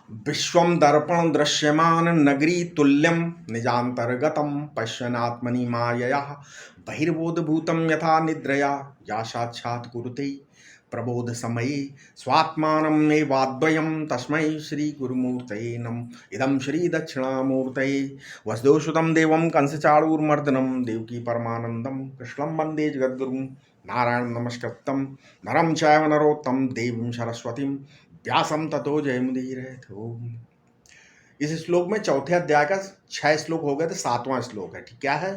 विश्वं दर्पण दृश्यमान नगरी तुल्यं निजान्तर्गतं पश्यन्नात्मनि मायया बहिर्बोधभूतं यथा निद्रया या साक्षात् कुरुते प्रबोध समये स्वात्मानं नैवाद्वयं तस्मै श्री गुरुमूर्तये नमः। इदं श्री दक्षिणामूर्तये वसुदेवसुतं देवं कंसचाणूरमर्दनं देवकी परमानन्दं कृष्णं वन्दे जगद्गुरुं नारायण नमस्कृतं नरं चैव नरोत्तमं देवीं सरस्वतीं व्यासं ततो जयमुदीरयेत्। ओम। इस श्लोक में चौथे अध्याय का 6 श्लोक हो गए थे, 7वां श्लोक है। ठीक क्या है?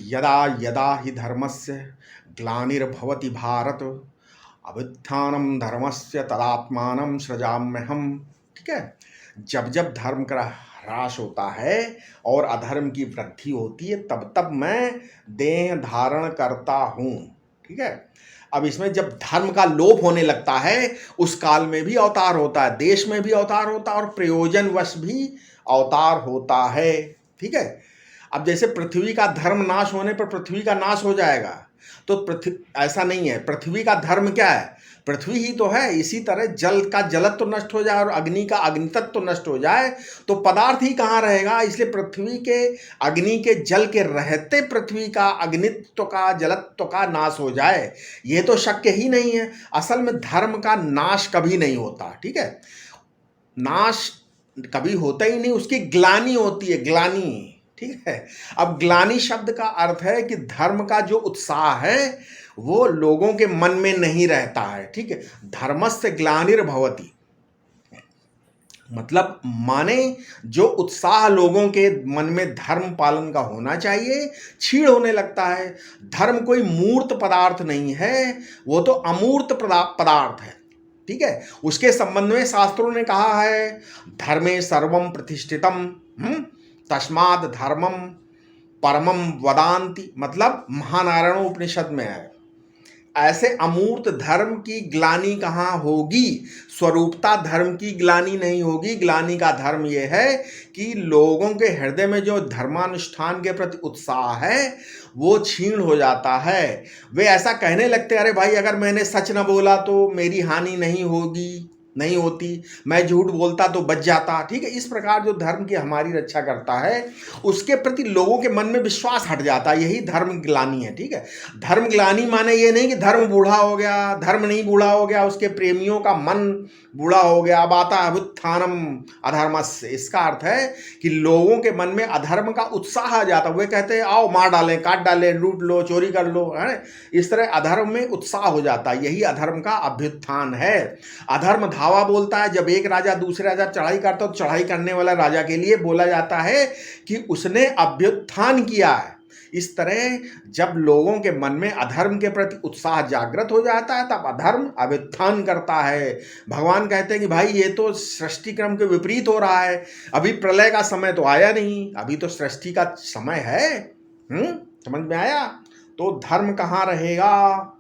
यदा यदा हि धर्मस्य ग्लानिर्भवति भारत अभ्युत्थानं धर्मस्य तदात्मानं सृजाम्यहम्। ठीक है, जब जब धर्म का ह्रास होता है और अधर्म की वृद्धि होती है तब तब मैं देह धारण करता हूँ। ठीक है, अब इसमें जब धर्म का लोप होने लगता है उस काल में भी अवतार होता है, देश में भी अवतार होता है और प्रयोजनवश भी अवतार होता है। ठीक है, अब जैसे पृथ्वी का धर्म नाश होने पर पृथ्वी का नाश हो जाएगा, तो पृथ्वी ऐसा नहीं है। पृथ्वी का धर्म क्या है? पृथ्वी ही तो है। इसी तरह जल का जलत्व तो नष्ट हो जाए और अग्नि का अग्नितत्व तो नष्ट हो जाए तो पदार्थ ही कहाँ रहेगा। इसलिए पृथ्वी के अग्नि के जल के रहते पृथ्वी का अग्नित्व का जलत्व का नाश हो जाए, ये तो शक्य ही नहीं है। असल में धर्म का नाश कभी नहीं होता। ठीक है, नाश कभी होता ही नहीं, उसकी ग्लानि होती है, ग्लानि। ठीक है, अब ग्लानि शब्द का अर्थ है कि धर्म का जो उत्साह है वो लोगों के मन में नहीं रहता है। ठीक है, धर्मस्य ग्लानिर्भवति मतलब माने जो उत्साह लोगों के मन में धर्म पालन का होना चाहिए क्षीण होने लगता है। धर्म कोई मूर्त पदार्थ नहीं है, वो तो अमूर्त पदार्थ है। ठीक है, उसके संबंध में शास्त्रों ने कहा है धर्मे सर्वम प्रतिष्ठितम तस्माद धर्मम परमम वदान्ति, मतलब महानारायण उपनिषद में है। ऐसे अमूर्त धर्म की ग्लानि कहाँ होगी? स्वरूपता धर्म की ग्लानि नहीं होगी। ग्लानि का धर्म यह है कि लोगों के हृदय में जो धर्मानुष्ठान के प्रति उत्साह है वो क्षीण हो जाता है। वे ऐसा कहने लगते, अरे भाई अगर मैंने सच न बोला तो मेरी हानि नहीं होगी, नहीं होती, मैं झूठ बोलता तो बच जाता। ठीक है, इस प्रकार जो धर्म की हमारी रक्षा करता है उसके प्रति लोगों के मन में विश्वास हट जाता है, यही धर्म ग्लानि है। ठीक है, धर्म ग्लानि माने ये नहीं कि धर्म बूढ़ा हो गया, धर्म नहीं बूढ़ा हो गया, उसके प्रेमियों का मन बूढ़ा हो गया। अब आता है अभ्युत्थानम अधर्मस्य, इसका अर्थ है कि लोगों के मन में अधर्म का उत्साह आ जाता। वे कहते हैं आओ मार डालें, काट डालें, लूट लो, चोरी कर लो, है। इस तरह अधर्म में उत्साह हो जाता है, यही अधर्म का अभ्युत्थान है। अधर्म धावा बोलता है। जब एक राजा दूसरे राजा चढ़ाई करता है तो चढ़ाई करने वाला राजा के लिए बोला जाता है कि उसने अभ्युत्थान किया है। इस तरह जब लोगों के मन में अधर्म के प्रति उत्साह जागृत हो जाता है तब अधर्म अभ्युत्थान करता है। भगवान कहते हैं कि भाई ये तो सृष्टि क्रम के विपरीत हो रहा है, अभी प्रलय का समय तो आया नहीं, अभी तो सृष्टि का समय है। समझ में आया? तो धर्म कहाँ रहेगा,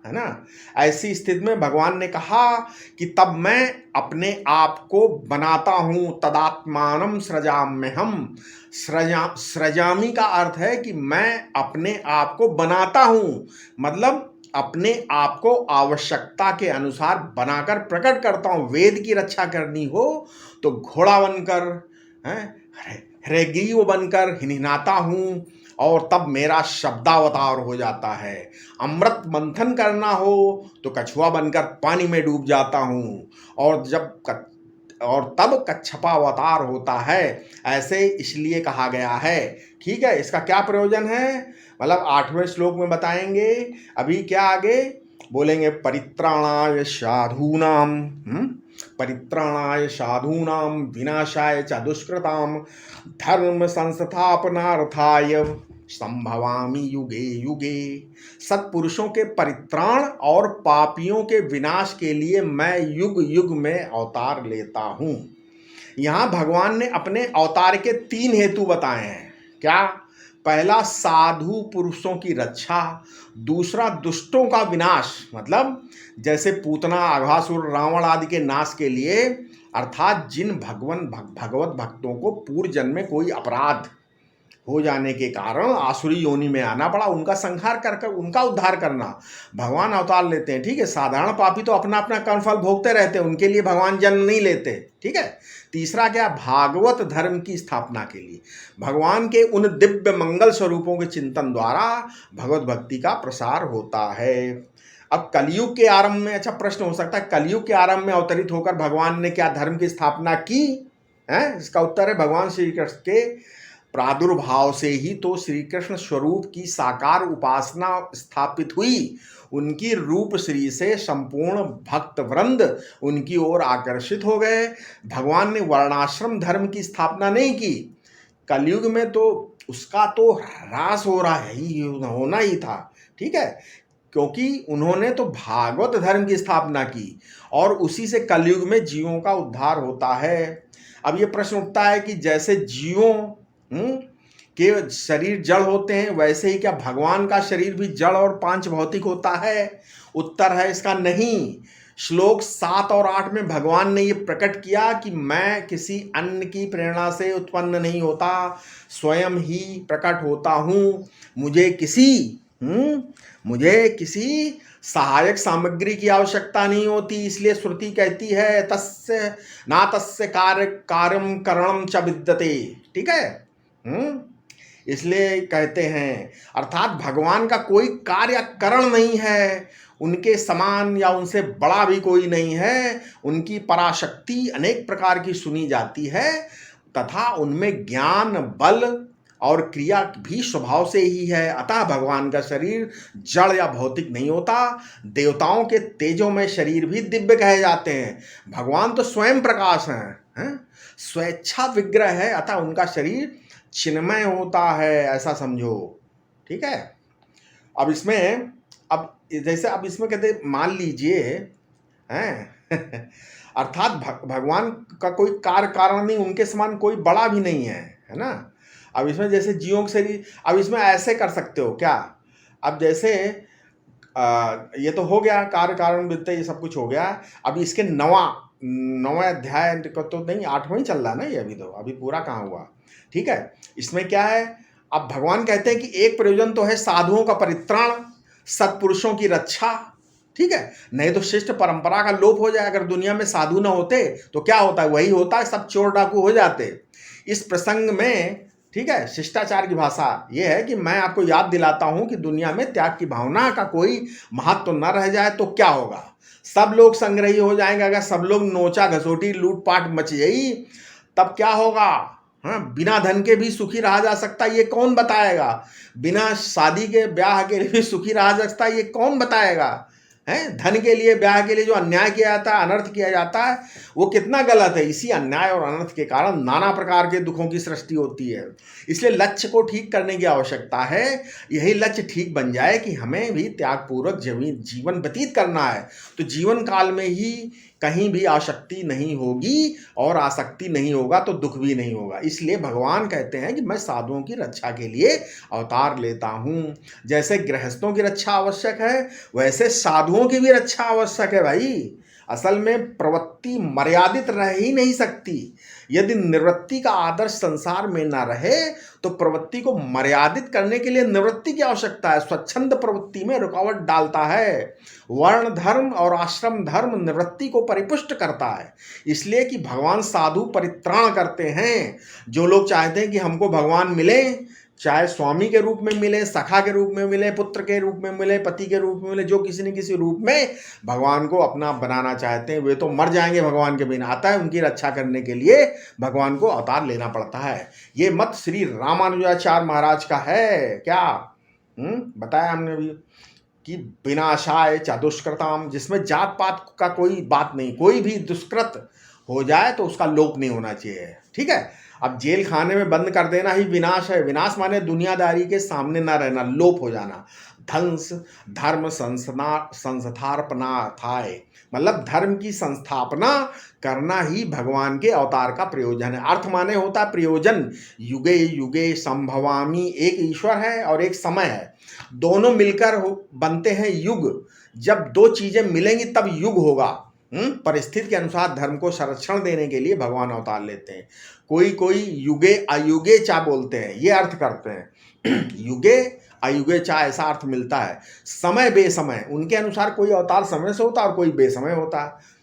है ना। ऐसी स्थिति में भगवान ने कहा कि तब मैं अपने आप को बनाता हूं, तदात्मानम सृजाम्यहम्। सृजामी का अर्थ है कि मैं अपने आप को बनाता हूं, मतलब अपने आप को आवश्यकता के अनुसार बनाकर प्रकट करता हूं। वेद की रक्षा करनी हो तो घोड़ा बनकर, हृग्रीव बनकर हिनहिनाता हूं और तब मेरा शब्दावतार हो जाता है। अमृत मंथन करना हो तो कछुआ बनकर पानी में डूब जाता हूं और तब कच्छपावतार होता है। ऐसे इसलिए कहा गया है। ठीक है, इसका क्या प्रयोजन है मतलब 8वें श्लोक में बताएंगे। अभी क्या आगे बोलेंगे, परित्राणाय साधूनां विनाशाय च दुष्कृतां धर्म संस्थापनार्थाय संभवामि युगे युगे। सत्पुरुषों के परित्राण और पापियों के विनाश के लिए मैं युग युग में अवतार लेता हूं। यहां भगवान ने अपने अवतार के 3 हेतु बताए हैं। क्या? पहला साधु पुरुषों की रक्षा, दूसरा दुष्टों का विनाश, मतलब जैसे पूतना, अघासुर, रावण आदि के नाश के लिए, अर्थात जिन भगवत भक्तों को पूर्व जन्म में कोई अपराध हो जाने के कारण आसुरी योनि में आना पड़ा, उनका संहार कर कर उनका उद्धार करना। भगवान अवतार लेते हैं, ठीक है। साधारण पापी तो अपना अपना कर्मफल भोगते रहते हैं, उनके लिए भगवान जन्म नहीं लेते, ठीक है। तीसरा क्या, भागवत धर्म की स्थापना के लिए भगवान के उन दिव्य मंगल स्वरूपों के चिंतन द्वारा भगवत भक्ति का प्रसार होता है। अब कलयुग के आरंभ में, अच्छा प्रश्न हो सकता है, कलयुग के आरंभ में अवतरित होकर भगवान ने क्या धर्म की स्थापना की है? इसका उत्तर है भगवान श्री कृष्ण के प्रादुर्भाव से ही तो श्री कृष्ण स्वरूप की साकार उपासना स्थापित हुई। उनकी रूप श्री से संपूर्ण भक्त वृंद उनकी ओर आकर्षित हो गए। भगवान ने वर्णाश्रम धर्म की स्थापना नहीं की। कलयुग में तो उसका तो ह्रास हो रहा है, ही होना ही था, ठीक है, क्योंकि उन्होंने तो भागवत धर्म की स्थापना की और उसी से कलयुग में जीवों का उद्धार होता है। अब ये प्रश्न उठता है कि जैसे जीवों के शरीर जड़ होते हैं, वैसे ही क्या भगवान का शरीर भी जड़ और पांच भौतिक होता है? उत्तर है इसका नहीं। श्लोक 7 और 8 में भगवान ने ये प्रकट किया कि मैं किसी अन्य की प्रेरणा से उत्पन्न नहीं होता, स्वयं ही प्रकट होता हूँ। मुझे किसी सहायक सामग्री की आवश्यकता नहीं होती। इसलिए श्रुति कहती है तस्य कार्यम करणम च विद्यते, ठीक है। इसलिए कहते हैं, अर्थात भगवान का कोई कार्य करण नहीं है, उनके समान या उनसे बड़ा भी कोई नहीं है। उनकी पराशक्ति अनेक प्रकार की सुनी जाती है तथा उनमें ज्ञान, बल और क्रिया भी स्वभाव से ही है। अतः भगवान का शरीर जड़ या भौतिक नहीं होता। देवताओं के तेजों में शरीर भी दिव्य कहे जाते हैं। भगवान तो स्वयं प्रकाश हैं, स्वेच्छा विग्रह है, अतः उनका शरीर चिन्मय होता है, ऐसा समझो, ठीक है। अब इसमें अब इसमें कहते मान लीजिए हैं अर्थात भगवान का कोई कार्य कारण नहीं, उनके समान कोई बड़ा भी नहीं है ना। अब इसमें जैसे जीवों के शरीर, अब इसमें ऐसे कर सकते हो क्या, अब जैसे ये तो हो गया कार्य कारण विद्या, ये सब कुछ हो गया। अब इसके नवा अध्याय को तो नहीं, 8वां ही चल रहा है ना ये, अभी पूरा कहाँ हुआ, ठीक है। इसमें क्या है, अब भगवान कहते हैं कि एक प्रयोजन तो है साधुओं का परित्राण, सत्पुरुषों की रक्षा, ठीक है। नहीं तो शिष्ट परंपरा का लोप हो जाए। अगर दुनिया में साधु ना होते तो क्या होता है, वही होता है, सब चोर डाकू हो जाते। इस प्रसंग में, ठीक है, शिष्टाचार की भाषा ये है कि मैं आपको याद दिलाता हूं कि दुनिया में त्याग की भावना का कोई महत्व न रह जाए तो क्या होगा, सब लोग संग्रही हो जाएंगे। अगर सब लोग नोचा घसोटी लूटपाट मच गई तब क्या होगा? हाँ, बिना धन के भी सुखी रहा जा सकता है, ये कौन बताएगा? बिना शादी के ब्याह के लिए भी सुखी रहा जा सकता है, ये कौन बताएगा? है, धन के लिए, ब्याह के लिए जो अन्याय किया जाता है, अनर्थ किया जाता है, वो कितना गलत है। इसी अन्याय और अनर्थ के कारण नाना प्रकार के दुखों की सृष्टि होती है। इसलिए लक्ष्य को ठीक करने की आवश्यकता है। यही लक्ष्य ठीक बन जाए कि हमें भी त्यागपूर्वक जीवन व्यतीत करना है, तो जीवन काल में ही कहीं भी आसक्ति नहीं होगी, और आसक्ति नहीं होगा तो दुख भी नहीं होगा। इसलिए भगवान कहते हैं कि मैं साधुओं की रक्षा के लिए अवतार लेता हूँ। जैसे गृहस्थों की रक्षा आवश्यक है, वैसे साधुओं की भी रक्षा आवश्यक है भाई। असल में प्रवृत्ति मर्यादित रह ही नहीं सकती। यदि निवृत्ति का आदर्श संसार में ना रहे तो प्रवृत्ति को मर्यादित करने के लिए निवृत्ति की आवश्यकता है। स्वच्छंद प्रवृत्ति में रुकावट डालता है। वर्ण धर्म और आश्रम धर्म निवृत्ति को परिपुष्ट करता है। इसलिए कि भगवान साधु परित्राण करते हैं। जो लोग चाहते हैं कि हमको भगवान मिले, चाहे स्वामी के रूप में मिले, सखा के रूप में मिले, पुत्र के रूप में मिले, पति के रूप में मिले, जो किसी न किसी रूप में भगवान को अपना बनाना चाहते हैं, वे तो मर जाएंगे भगवान के बिना। आता है उनकी रक्षा करने के लिए भगवान को अवतार लेना पड़ता है। ये मत श्री रामानुजाचार्य महाराज का है क्या? बताया हमने भी कि विनाशाय च दुष्कृताम, जिसमें जात पात का कोई बात नहीं, कोई भी दुष्कृत हो जाए तो उसका लोप नहीं होना चाहिए, ठीक है। अब जेल खाने में बंद कर देना ही विनाश है। विनाश माने दुनियादारी के सामने ना रहना, लोप हो जाना। धंस धर्म संस्थापना थाय, मतलब धर्म की संस्थापना करना ही भगवान के अवतार का प्रयोजन है। अर्थ माने होता है प्रयोजन। युगे युगे संभवामी, एक ईश्वर है और एक समय है, दोनों मिलकर बनते हैं युग। जब दो चीजें मिलेंगी तब युग होगा। परिस्थिति के अनुसार धर्म को संरक्षण देने के लिए भगवान अवतार लेते हैं। कोई कोई युगे अयुगे चा बोलते हैं, ये अर्थ करते हैं युगे अयुगे चा, ऐसा अर्थ मिलता है। समय बेसमय, उनके अनुसार कोई अवतार समय से होता और कोई बेसमय होता है।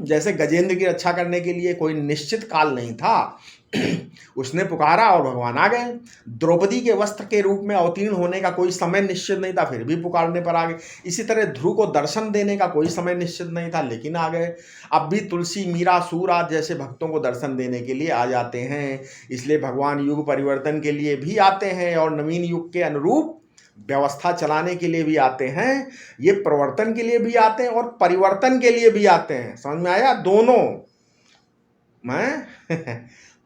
जैसे गजेंद्र की रक्षा करने के लिए कोई निश्चित काल नहीं था, उसने पुकारा और भगवान आ गए। द्रौपदी के वस्त्र के रूप में अवतीर्ण होने का कोई समय निश्चित नहीं था, फिर भी पुकारने पर आ गए। इसी तरह ध्रुव को दर्शन देने का कोई समय निश्चित नहीं था, लेकिन आ गए। अब भी तुलसी, मीरा, सूर आदि जैसे भक्तों को दर्शन देने के लिए आ जाते हैं। इसलिए भगवान युग परिवर्तन के लिए भी आते हैं और नवीन युग के अनुरूप व्यवस्था चलाने के लिए भी आते हैं। ये प्रवर्तन के लिए भी आते हैं और परिवर्तन के लिए भी आते हैं। समझ में आया? दोनों मैं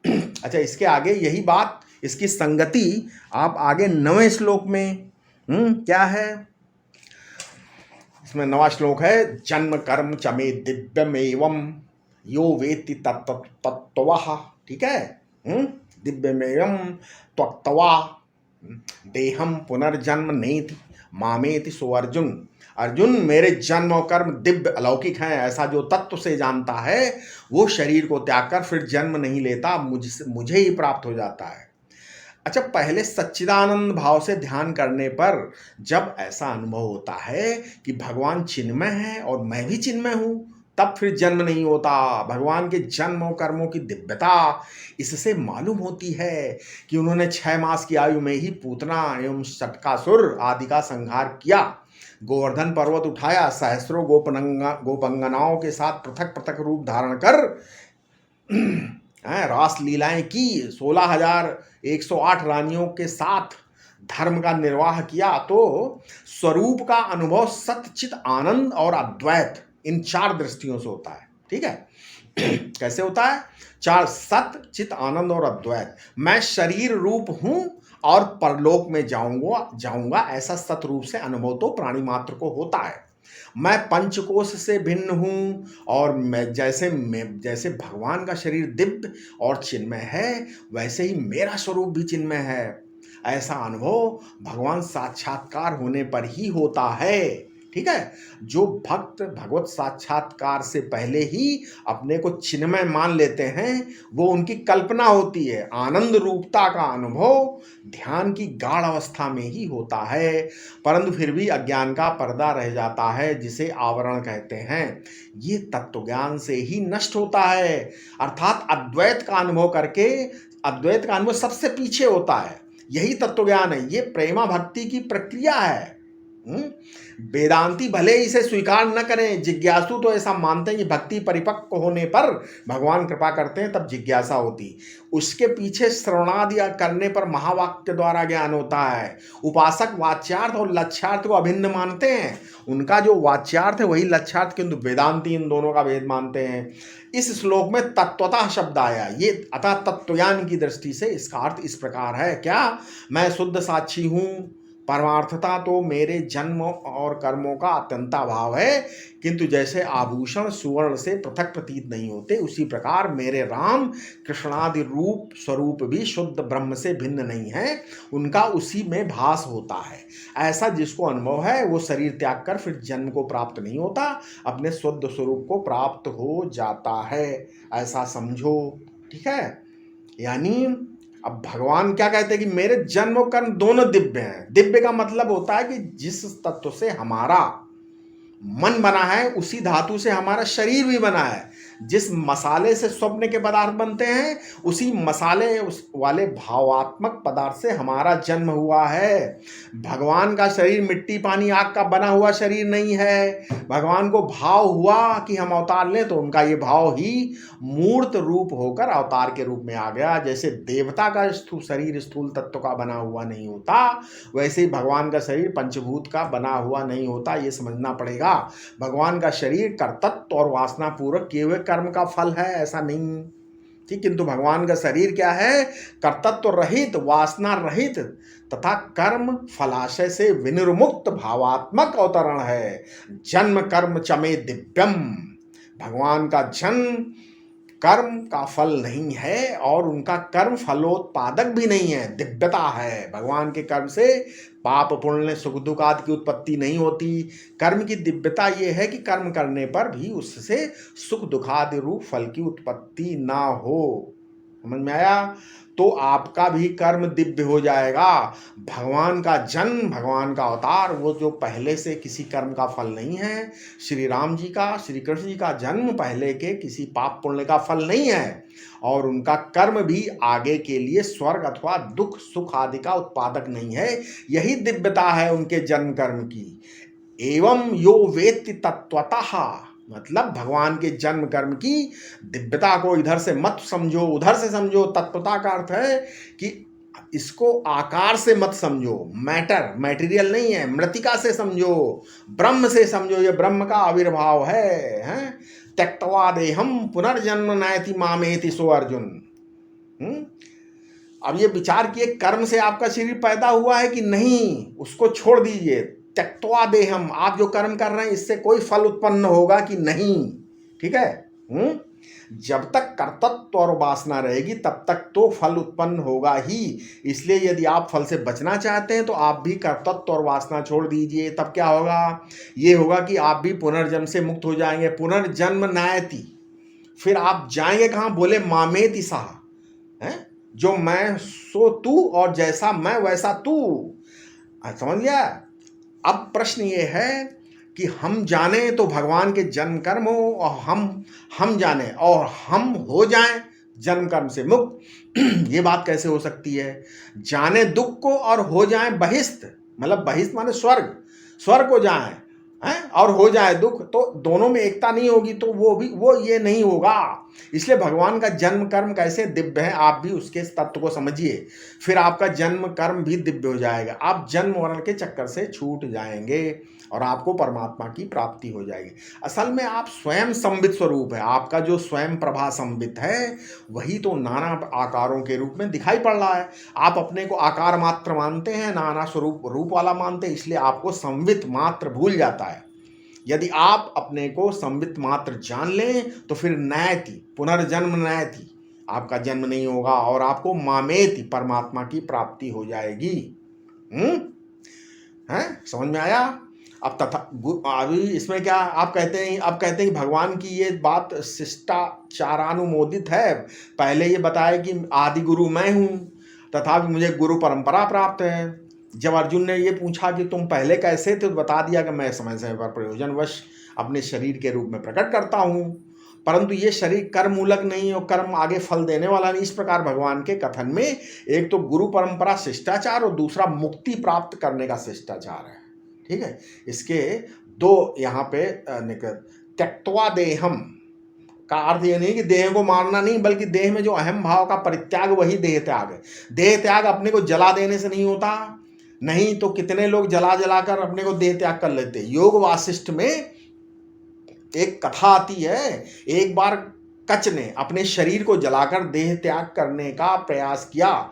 अच्छा, इसके आगे यही बात, इसकी संगति आप आगे 9वें श्लोक में क्या है? इसमें 9वां श्लोक है, जन्म कर्म चमे दिव्यम एवं यो वेत्ति तत्त्वः। ठीक है, दिव्यमेवं त्वक्त्वा देहम पुनर्जन्म नेति मामेति सो अर्जुन। अर्जुन, मेरे जन्म और कर्म दिव्य अलौकिक हैं, ऐसा जो तत्व से जानता है वो शरीर को त्याग कर फिर जन्म नहीं लेता, मुझे ही प्राप्त हो जाता है। अच्छा, पहले सच्चिदानंद भाव से ध्यान करने पर जब ऐसा अनुभव होता है कि भगवान चिन्मय है और मैं भी चिन्मय हूँ, तब फिर जन्म नहीं होता। भगवान के जन्म और कर्मों की दिव्यता इससे मालूम होती है कि उन्होंने 6 मास की आयु में ही पूतना एवं शटकासुर आदि का संहार किया, गोवर्धन पर्वत उठाया, सहस्रों गोपंगनाओं के साथ पृथक पृथक रूप धारण कर रास लीलाएं की, 16,108 रानियों के साथ धर्म का निर्वाह किया। तो स्वरूप का अनुभव सतचित आनंद और अद्वैत, इन 4 दृष्टियों से होता है। ठीक है, कैसे होता है? 4, सत चित आनंद और अद्वैत। मैं शरीर रूप हूं और परलोक में जाऊंगा ऐसा सत रूप से अनुभव तो प्राणी मात्र को होता है। मैं पंचकोश से भिन्न हूं और जैसे भगवान का शरीर दिव्य और चिन्मय है, वैसे ही मेरा स्वरूप भी चिन्मय है। ऐसा अनुभव भगवान साक्षात्कार होने पर ही होता है। ठीक है, जो भक्त भगवत साक्षात्कार से पहले ही अपने को चिन्मय मान लेते हैं, वो उनकी कल्पना होती है। आनंद रूपता का अनुभव ध्यान की गाढ़ अवस्था में ही होता है, परंतु फिर भी अज्ञान का पर्दा रह जाता है, जिसे आवरण कहते हैं। ये तत्व ज्ञान से ही नष्ट होता है, अर्थात अद्वैत का अनुभव करके। अद्वैत का अनुभव सबसे पीछे होता है, यही तत्व ज्ञान है। ये प्रेमा भक्ति की प्रक्रिया है। वेदांती भले इसे स्वीकार न करें, जिज्ञासु तो ऐसा मानते हैं कि भक्ति परिपक्व होने पर भगवान कृपा करते हैं, तब जिज्ञासा होती। उसके पीछे श्रवणादि करने पर महावाक्य द्वारा ज्ञान होता है। उपासक वाच्यार्थ और लक्ष्यार्थ को अभिन्न मानते हैं, उनका जो वाच्यार्थ है वही लक्ष्यार्थ, किंतु वेदांती इन दोनों का भेद मानते हैं। इस श्लोक में तत्वतः शब्द आया, ये अतः तत्वज्ञान की दृष्टि से इसका अर्थ इस प्रकार है। क्या? मैं शुद्ध साक्षी हूँ, परमार्थता तो मेरे जन्म और कर्मों का अत्यंताभाव है, किंतु जैसे आभूषण सुवर्ण से पृथक प्रतीत नहीं होते, उसी प्रकार मेरे राम कृष्णादि रूप स्वरूप भी शुद्ध ब्रह्म से भिन्न नहीं है, उनका उसी में भास होता है। ऐसा जिसको अनुभव है वो शरीर त्याग कर फिर जन्म को प्राप्त नहीं होता, अपने शुद्ध स्वरूप को प्राप्त हो जाता है, ऐसा समझो। ठीक है, यानी अब भगवान क्या कहते हैं कि मेरे जन्म और कर्म दोनों दिव्य हैं। दिव्य का मतलब होता है कि जिस तत्व से हमारा मन बना है, उसी धातु से हमारा शरीर भी बना है। जिस मसाले से स्वप्न के पदार्थ बनते हैं, उसी मसाले वाले भावात्मक पदार्थ से हमारा जन्म हुआ है। भगवान का शरीर मिट्टी पानी आग का बना हुआ शरीर नहीं है। भगवान को भाव हुआ कि हम अवतार लें, तो उनका ये भाव ही मूर्त रूप होकर अवतार के रूप में आ गया। जैसे देवता का शरीर स्थूल तत्व का बना हुआ नहीं होता, वैसे ही भगवान का शरीर पंचभूत का बना हुआ नहीं होता। ये समझना पड़ेगा। भगवान का शरीर कर्तृत्व और वासना पूर्वक किए हुए कर्म का फल है, ऐसा नहीं। ठीक, किंतु भगवान का शरीर क्या है? कर्तृत्व रहित, वासना रहित तथा कर्म फलाशय से विनिर्मुक्त भावात्मक अवतरण है। जन्म कर्म चमे दिव्यम। भगवान का जन्म कर्म का फल नहीं है और उनका कर्म फलोत्पादक भी नहीं है, दिव्यता है। भगवान के कर्म से पाप पुण्य सुख दुख आदि की उत्पत्ति नहीं होती। कर्म की दिव्यता यह है कि कर्म करने पर भी उससे सुख दुखादि रूप फल की उत्पत्ति ना हो। समझ में आया? तो आपका भी कर्म दिव्य हो जाएगा। भगवान का जन्म, भगवान का अवतार, वो जो पहले से किसी कर्म का फल नहीं है। श्री राम जी का, श्री कृष्ण जी का जन्म पहले के किसी पाप पुण्य का फल नहीं है और उनका कर्म भी आगे के लिए स्वर्ग अथवा दुख सुख आदि का उत्पादक नहीं है। यही दिव्यता है उनके जन्म कर्म की। एवं यो वेत्ति तत्वतः, मतलब भगवान के जन्म कर्म की दिव्यता को इधर से मत समझो उधर से समझो। तत्वता का अर्थ है कि इसको आकार से मत समझो, मैटेरियल नहीं है, मृतिका से समझो, ब्रह्म से समझो। ये ब्रह्म का आविर्भाव है, हैं? त्यक्त्वा देहम पुनर्जन्म नयति मामेति सो अर्जुन। अब ये विचार किए कर्म से आपका शरीर पैदा हुआ है कि नहीं, उसको छोड़ दीजिए। त्यक्त्वा देहम, आप जो कर्म कर रहे हैं इससे कोई फल उत्पन्न होगा कि नहीं, ठीक है? जब तक कर्तृत्व और वासना रहेगी तब तक तो फल उत्पन्न होगा ही। इसलिए यदि आप फल से बचना चाहते हैं तो आप भी कर्तृत्व और वासना छोड़ दीजिए। तब क्या होगा? ये होगा कि आप भी पुनर्जन्म से मुक्त हो जाएंगे। पुनर्जन्म नायति, फिर आप जाएंगे कहाँ? बोले मामेति सह, है? जो मैं सो तू और जैसा मैं वैसा तू। समझ गया? अब प्रश्न ये है कि हम जाने तो भगवान के जन्म कर्म हो और हम जाने और हम हो जाएं जन्म कर्म से मुक्त। ये बात कैसे हो सकती है? जाने दुख को और हो जाएं बहिष्ठ, मतलब बहिष्ठ माने स्वर्ग को जाएं, हैं? और हो जाए दुख, तो दोनों में एकता नहीं होगी, तो वो ये नहीं होगा। इसलिए भगवान का जन्म कर्म कैसे दिव्य है, आप भी उसके तत्व को समझिए, फिर आपका जन्म कर्म भी दिव्य हो जाएगा। आप जन्म मरण के चक्कर से छूट जाएंगे और आपको परमात्मा की प्राप्ति हो जाएगी। असल में आप स्वयं संबित स्वरूप है। आपका जो स्वयं प्रभा संबित है वही तो नाना आकारों के रूप में दिखाई पड़ रहा है। आप अपने को आकार मात्र मानते हैं, नाना स्वरूप रूप वाला मानते हैं, इसलिए आपको संबित मात्र भूल जाता है। यदि आप अपने को संबित मात्र जान लें तो फिर नयति, पुनर्जन्म नयति, आपका जन्म नहीं होगा और आपको मामेति, परमात्मा की प्राप्ति हो जाएगी। हैं? समझ में आया? अब अभी इसमें क्या आप कहते हैं? अब कहते हैं कि भगवान की ये बात शिष्टाचारानुमोदित है। पहले ये बताया कि आदि गुरु मैं हूँ, तथापि मुझे गुरु परंपरा प्राप्त है। जब अर्जुन ने ये पूछा कि तुम पहले कैसे थे, तो बता दिया कि मैं समय समय पर प्रयोजनवश अपने शरीर के रूप में प्रकट करता हूँ, परंतु ये शरीर कर्म मूलक नहीं और कर्म आगे फल देने वाला नहीं। इस प्रकार भगवान के कथन में एक तो गुरु परंपरा शिष्टाचार और दूसरा मुक्ति प्राप्त करने का शिष्टाचार है। ठीक है? इसके दो यहाँ पे त्यक्त्वा देहम का अर्थ ये नहीं कि देह को मारना नहीं, बल्कि देह में जो अहम भाव का परित्याग वही देह त्याग है। देह त्याग अपने को जला देने से नहीं होता, नहीं तो कितने लोग जला जलाकर अपने को देह त्याग कर लेते। योग वासिष्ठ में एक कथा आती है, एक बार कच ने अपने शरीर को जलाकर देह त्याग करने का प्रयास किया।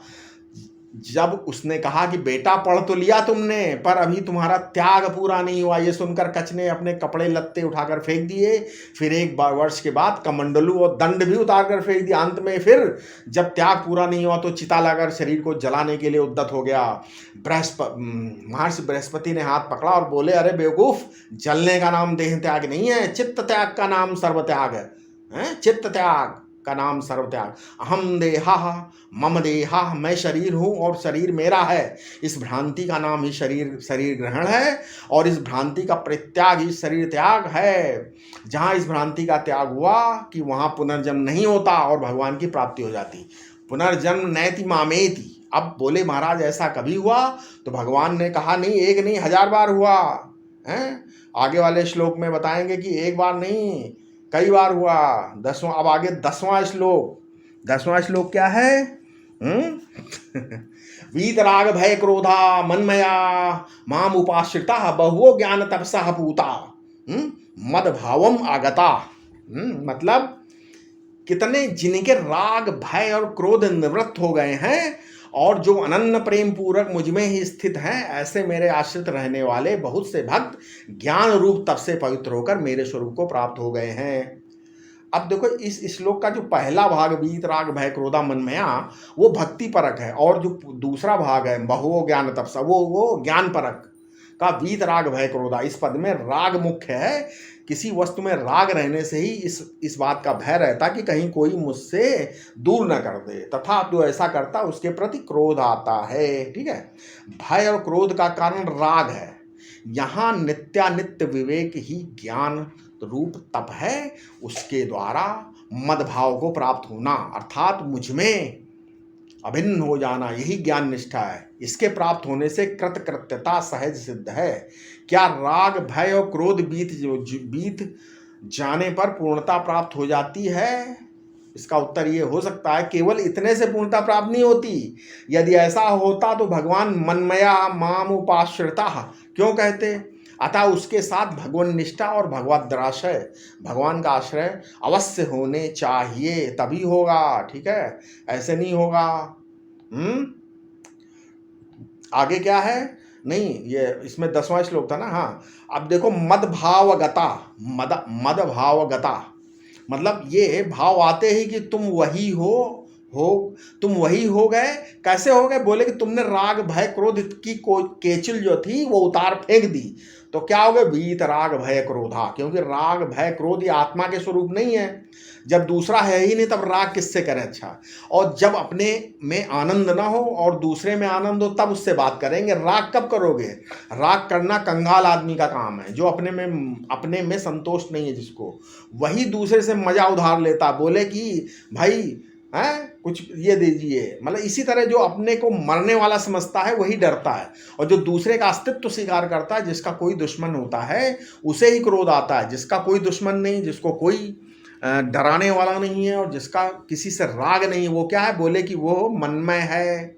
जब उसने कहा कि बेटा पढ़ तो लिया तुमने, पर अभी तुम्हारा त्याग पूरा नहीं हुआ, ये सुनकर कच ने अपने कपड़े लत्ते उठाकर फेंक दिए। फिर एक वर्ष के बाद कमंडलू और दंड भी उतार कर फेंक दिया। अंत में फिर जब त्याग पूरा नहीं हुआ तो चिता लाकर शरीर को जलाने के लिए उद्यत हो गया। महर्षि बृहस्पति ने हाथ पकड़ा और बोले, अरे बेवकूफ, जलने का नाम देह त्याग नहीं है, चित्त त्याग का नाम सर्व त्याग है। चित्त त्याग का नाम सर्व त्याग। अहम देहा मम देहा, मैं शरीर हूँ और शरीर मेरा है, इस भ्रांति का नाम ही शरीर ग्रहण है और इस भ्रांति का परित्याग ही शरीर त्याग है। जहाँ इस भ्रांति का त्याग हुआ कि वहाँ पुनर्जन्म नहीं होता और भगवान की प्राप्ति हो जाती। पुनर्जन्म नैति मामेति। अब बोले महाराज ऐसा कभी हुआ? तो भगवान ने कहा नहीं, एक नहीं 1000 बार हुआ है। आगे वाले श्लोक में बताएंगे कि एक बार नहीं कई बार हुआ। 10वां, अब आगे 10वां श्लोक क्या है? वीतराग भय क्रोधा मनमया माम उपाश्रिता बहुओ ज्ञान तपसा पूता मद भावम आगता। मतलब कितने जिनके राग भय और क्रोध निवृत्त हो गए हैं और जो अनन्य प्रेम पूर्वक मुझमें ही स्थित हैं, ऐसे मेरे आश्रित रहने वाले बहुत से भक्त ज्ञान रूप तप से पवित्र होकर मेरे स्वरूप को प्राप्त हो गए हैं। अब देखो इस श्लोक का जो पहला भाग वीत राग भय क्रोधा मनमया वो भक्ति परक है, और जो दूसरा भाग है बहुओ ज्ञान तपसा वो ज्ञान परक का वीत राग भय क्रोधा। इस पद में राग मुख्य है। किसी वस्तु में राग रहने से ही इस बात का भय रहता कि कहीं कोई मुझसे दूर न कर दे, तथा जो ऐसा करता उसके प्रति क्रोध आता है। ठीक है, भय और क्रोध का कारण राग है। यहाँ नित्यानित्य विवेक ही ज्ञान रूप तप है, उसके द्वारा मदभाव को प्राप्त होना अर्थात मुझमें अभिन्न हो जाना, यही ज्ञान निष्ठा है। इसके प्राप्त होने से कृतकृत्यता सहज सिद्ध है। क्या राग भय और क्रोध बीत जाने पर पूर्णता प्राप्त हो जाती है? इसका उत्तर ये हो सकता है केवल इतने से पूर्णता प्राप्त नहीं होती। यदि ऐसा होता तो भगवान मनमया माम उपाश्रिता क्यों कहते? अतः उसके साथ भगवान निष्ठा और भगवद्राश्रय, भगवान का आश्रय अवश्य होने चाहिए, तभी होगा। ठीक है, ऐसे नहीं होगा। आगे क्या है? नहीं, ये इसमें 10वां श्लोक था ना। हाँ, अब देखो मदभावगता, मदभावगता मतलब ये भाव आते ही कि तुम वही तुम वही हो गए। कैसे हो गए? बोले कि तुमने राग भय क्रोध की केचुल जो थी वो उतार फेंक दी, तो क्या हो गए? वीत राग भय क्रोधा। क्योंकि राग भय क्रोध ये आत्मा के स्वरूप नहीं है। जब दूसरा है ही नहीं तब राग किससे करें? अच्छा, और जब अपने में आनंद ना हो और दूसरे में आनंद हो तब उससे बात करेंगे। राग कब करोगे? राग करना कंगाल आदमी का काम है, जो अपने में संतोष नहीं है जिसको, वही दूसरे से मजा उधार लेता। बोले कि भाई है कुछ ये दीजिए, मतलब इसी तरह जो अपने को मरने वाला समझता है वही डरता है, और जो दूसरे का अस्तित्व स्वीकार करता है, जिसका कोई दुश्मन होता है उसे ही क्रोध आता है। जिसका कोई दुश्मन नहीं, जिसको कोई डराने वाला नहीं है और जिसका किसी से राग नहीं, वो क्या है? बोले कि वो मनमय है,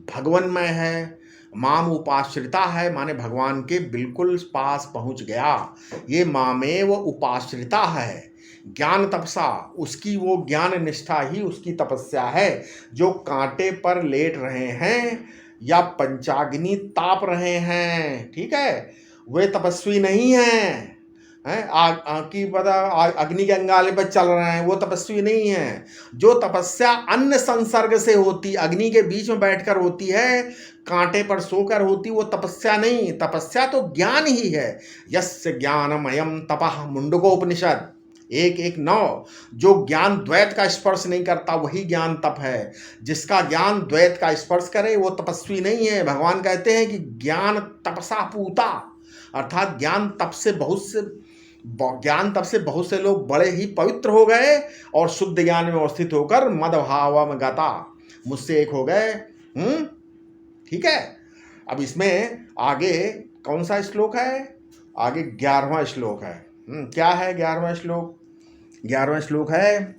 भगवन्मय है, माम उपाश्रिता है, माने भगवान के बिल्कुल पास पहुंच गया। ये मामेव उपाश्रिता है, ज्ञान तपसा, उसकी वो ज्ञान निष्ठा ही उसकी तपस्या है। जो कांटे पर लेट रहे हैं या पंचाग्नि ताप रहे हैं, ठीक है, वे तपस्वी नहीं हैं। अग्नि के अंगाले पर चल रहे हैं, वो तपस्वी नहीं है। जो तपस्या अन्य संसर्ग से होती, अग्नि के बीच में बैठकर होती है, कांटे पर सोकर होती, वो तपस्या नहीं। तपस्या तो ज्ञान ही है। यस्य ज्ञानमयम तपः, मुंडकोपनिषद 1:1:9। जो ज्ञान द्वैत का स्पर्श नहीं करता वही ज्ञान तप है। जिसका ज्ञान द्वैत का स्पर्श करे वो तपस्वी नहीं है। भगवान कहते हैं कि ज्ञान तपसा पूता, अर्थात ज्ञान तप से बहुत से लोग बड़े ही पवित्र हो गए और शुद्ध ज्ञान में अवस्थित होकर मदभावम गता, मुझसे एक हो गए। ठीक है, अब इसमें आगे कौन सा श्लोक है? आगे 11वां श्लोक है। क्या है 11वां श्लोक? 11वां श्लोक है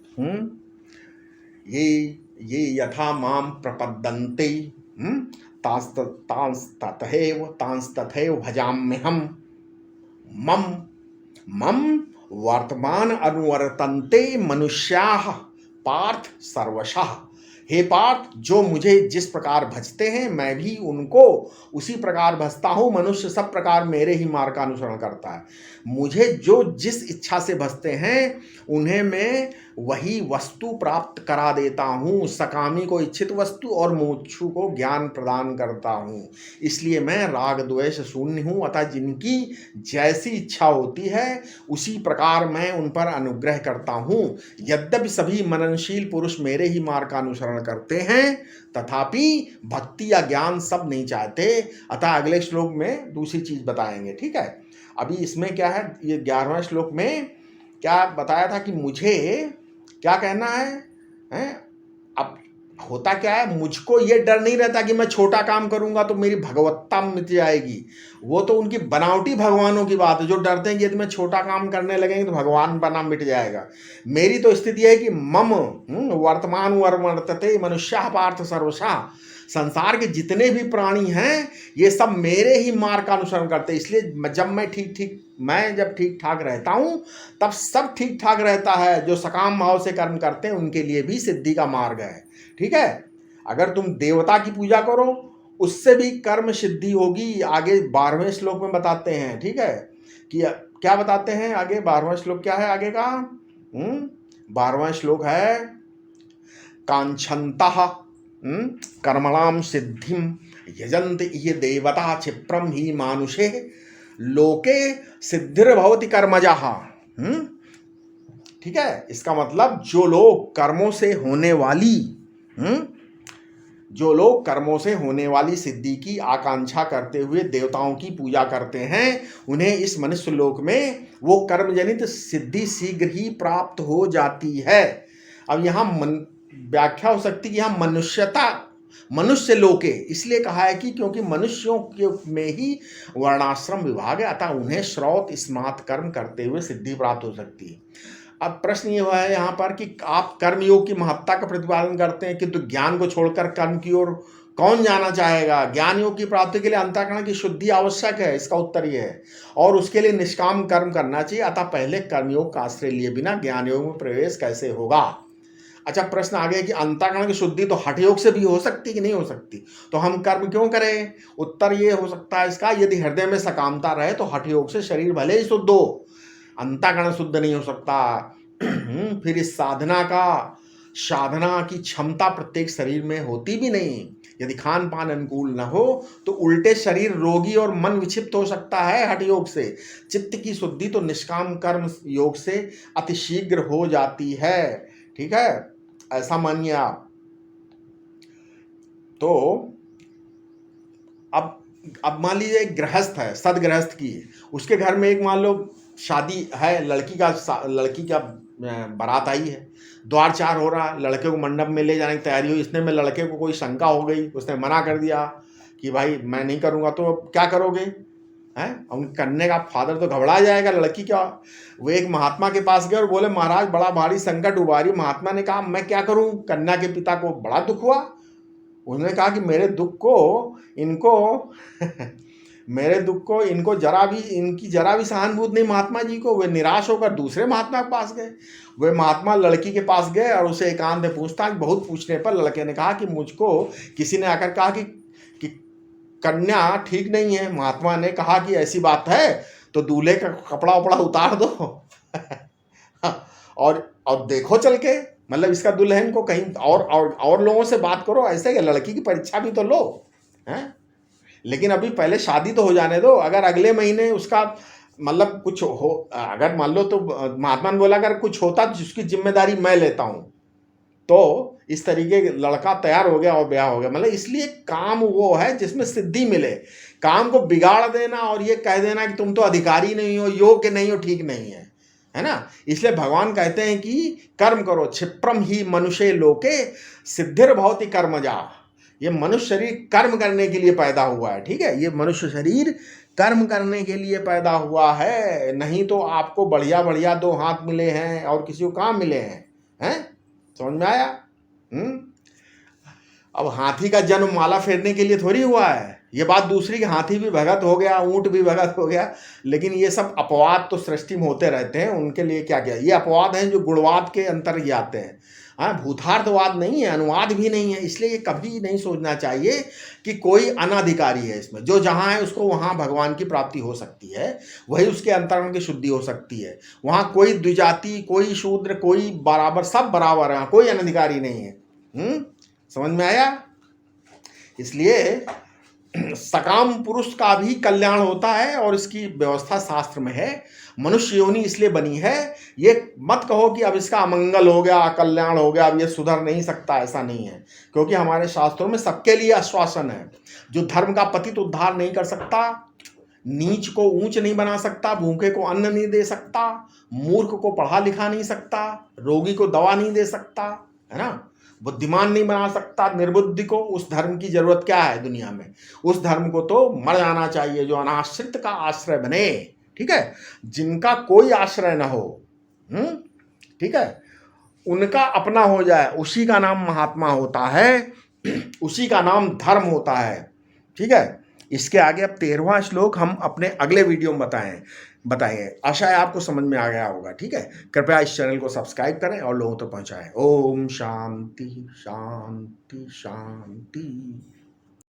ये यथा माम प्रपद्यन्ते तांस्तथैव भजाम्यहम् मम वर्तमान अनुवर्तन्ते मनुष्याः पार्थ सर्वशः। हे पार्थ, जो मुझे जिस प्रकार भजते हैं मैं भी उनको उसी प्रकार भजता हूँ। मनुष्य सब प्रकार मेरे ही मार्ग का अनुसरण करता है। मुझे जो जिस इच्छा से भजते हैं उन्हें मैं वही वस्तु प्राप्त करा देता हूँ। सकामी को इच्छित वस्तु और मुमुक्षु को ज्ञान प्रदान करता हूँ। इसलिए मैं राग द्वेष शून्य हूँ, अतः जिनकी जैसी इच्छा होती है उसी प्रकार मैं उन पर अनुग्रह करता हूँ। यद्यपि सभी मननशील पुरुष मेरे ही मार्ग का अनुसरण करते हैं, तथापि भक्ति या ज्ञान सब नहीं चाहते। अतः अगले श्लोक में दूसरी चीज बताएंगे। ठीक है, अभी इसमें क्या है? ये 11वां श्लोक में क्या बताया था कि मुझे क्या कहना है? अब होता क्या है, मुझको ये डर नहीं रहता कि मैं छोटा काम करूंगा तो मेरी भगवत्ता मिट जाएगी। वो तो उनकी बनावटी भगवानों की बात है, जो डरते हैं कि यदि मैं छोटा काम करने लगेंगे तो भगवान बना मिट जाएगा। मेरी तो स्थिति है कि मम वर्तमान वर्तते मनुष्य पार्थ सर्वशः। संसार के जितने भी प्राणी हैं ये सब मेरे ही मार्ग का अनुसरण करते हैं। इसलिए जब मैं ठीक ठाक रहता हूं तब सब ठीक ठाक रहता है। जो सकाम भाव से कर्म करते हैं उनके लिए भी सिद्धि का मार्ग है। ठीक है, अगर तुम देवता की पूजा करो उससे भी कर्म सिद्धि होगी। आगे 12वें श्लोक में बताते हैं। ठीक है, कि क्या बताते हैं आगे? 12वां श्लोक क्या है आगे का? 12वां श्लोक है कांक्षन्तः कर्मणां सिद्धिं यजन्त ये देवता क्षिप्रम ही मानुषे लोके सिद्धिर्भवति कर्मजः। ठीक है, इसका मतलब जो लोग कर्मों से होने वाली सिद्धि की आकांक्षा करते हुए देवताओं की पूजा करते हैं, उन्हें इस मनुष्य लोक में वो कर्मजनित सिद्धि शीघ्र ही प्राप्त हो जाती है। अब यहाँ व्याख्या हो सकती है कि यहाँ मनुष्य लोके इसलिए कहा है कि क्योंकि मनुष्यों के में ही वर्णाश्रम विभाग है, अतः उन्हें श्रौत स्मार्त कर्म करते हुए सिद्धि प्राप्त हो सकती है। अब प्रश्न ये हुआ है यहाँ पर कि आप कर्मयोग की महत्ता का प्रतिपादन करते हैं, किंतु ज्ञान को छोड़कर कर्म की ओर कौन जाना चाहेगा। ज्ञान योग की प्राप्ति के लिए अंतःकरण की शुद्धि आवश्यक है, इसका उत्तर ये है, और उसके लिए निष्काम कर्म करना चाहिए। अतः पहले कर्मयोग का आश्रय लिए बिना ज्ञान योग में प्रवेश कैसे होगा। अच्छा, प्रश्न आ गया कि अंतःकरण की शुद्धि तो हठ योग से भी हो सकती कि नहीं हो सकती, तो हम कर्म क्यों करें। उत्तर ये हो सकता है इसका, यदि हृदय में सकामता रहे तो हठ योग से शरीर भले ही शुद्ध हो, अंतःकरण शुद्ध नहीं हो सकता। फिर इस साधना की क्षमता प्रत्येक शरीर में होती भी नहीं। यदि खान पान अनुकूल न हो तो उल्टे शरीर रोगी और मन विक्षिप्त हो सकता है हठ योग से। चित्त की शुद्धि तो निष्काम कर्म योग से अतिशीघ्र हो जाती है। ठीक है, ऐसा मानिए आप। तो अब मान लीजिए एक गृहस्थ है, सदगृहस्थ की, उसके घर में एक मान लो शादी है, लड़की का बारात आई है, द्वार चार हो रहा, लड़के को मंडप में ले जाने की तैयारी हुई। इसने में लड़के को कोई शंका हो गई, उसने मना कर दिया कि भाई मैं नहीं करूँगा, तो क्या करोगे हैं। उन कन्या का फादर तो घबरा जाएगा, लड़की क्या। वो एक महात्मा के पास गए और बोले महाराज बड़ा भारी संकट उबारी। महात्मा ने कहा मैं क्या करूँ। कन्या के पिता को बड़ा दुख हुआ। उसने कहा कि मेरे दुख को इनको इनकी जरा भी सहानुभूति नहीं महात्मा जी को। वे निराश होकर दूसरे महात्मा के पास गए। वे महात्मा लड़की के पास गए और उसे एकांत में पूछताछ बहुत पूछने पर लड़के ने कहा कि मुझको किसी ने आकर कहा कि कन्या ठीक नहीं है। महात्मा ने कहा कि ऐसी बात है तो दूल्हे का कपड़ा वपड़ा उतार दो और देखो चल के, मतलब इसका दुल्हन को कहीं और लोगों से बात करो, ऐसे कि लड़की की परीक्षा भी तो लो हैं। लेकिन अभी पहले शादी तो हो जाने दो। अगर अगले महीने उसका मतलब कुछ हो, अगर मान लो, तो महात्मा ने बोला अगर कुछ होता तो उसकी जिम्मेदारी मैं लेता हूँ। तो इस तरीके लड़का तैयार हो गया और ब्याह हो गया। मतलब इसलिए काम वो है जिसमें सिद्धि मिले। काम को बिगाड़ देना और ये कह देना कि तुम तो अधिकारी नहीं हो, योग्य नहीं हो, ठीक नहीं है ना। इसलिए भगवान कहते हैं कि कर्म करो, क्षिप्रम ही मनुष्य लोके सिद्धिर्भवति कर्मजा। ये मनुष्य शरीर कर्म करने के लिए पैदा हुआ है। ठीक है, ये मनुष्य शरीर कर्म करने के लिए पैदा हुआ है, नहीं तो आपको बढ़िया बढ़िया दो हाथ मिले हैं और किसी को काम मिले हैं। समझ में आया। अब हाथी का जन्म माला फेरने के लिए थोड़ी हुआ है। ये बात दूसरी कि हाथी भी भगत हो गया, ऊंट भी भगत हो गया, लेकिन ये सब अपवाद तो सृष्टि में होते रहते हैं। उनके लिए क्या क्या ये अपवाद हैं जो गुणवाद के अंतर्गत आते हैं। हाँ, भूतार्थवाद नहीं है, अनुवाद भी नहीं है। इसलिए ये कभी नहीं सोचना चाहिए कि कोई अनाधिकारी है इसमें। जो जहाँ है उसको वहाँ भगवान की प्राप्ति हो सकती है, वही उसके अंतरण की शुद्धि हो सकती है। वहाँ कोई द्विजाति, कोई शूद्र, कोई बराबर, सब बराबर है, कोई अनाधिकारी नहीं है। समझ में आया। इसलिए सकाम पुरुष का भी कल्याण होता है और इसकी व्यवस्था शास्त्र में है। मनुष्य योनि इसलिए बनी है, ये मत कहो कि अब इसका अमंगल हो गया, कल्याण हो गया, अब ये सुधर नहीं सकता, ऐसा नहीं है। क्योंकि हमारे शास्त्रों में सबके लिए आश्वासन है। जो धर्म का पतित उद्धार नहीं कर सकता, नीच को ऊंच नहीं बना सकता, भूखे को अन्न नहीं दे सकता, मूर्ख को पढ़ा लिखा नहीं सकता, रोगी को दवा नहीं दे सकता, है ना, बुद्धिमान नहीं बना सकता निर्बुद्धि को, उस धर्म की जरूरत क्या है दुनिया में। उस धर्म को तो मर जाना चाहिए जो अनाश्रित का आश्रय बने। ठीक है, जिनका कोई आश्रय ना हो, ठीक है, उनका अपना हो जाए, उसी का नाम महात्मा होता है, उसी का नाम धर्म होता है। ठीक है, इसके आगे अब 13वां श्लोक हम अपने अगले वीडियो में बताएंगे। आशा है आपको समझ में आ गया होगा। ठीक है, कृपया इस चैनल को सब्सक्राइब करें और लोगों तक पहुंचाएं। ओम शांति शांति शांति।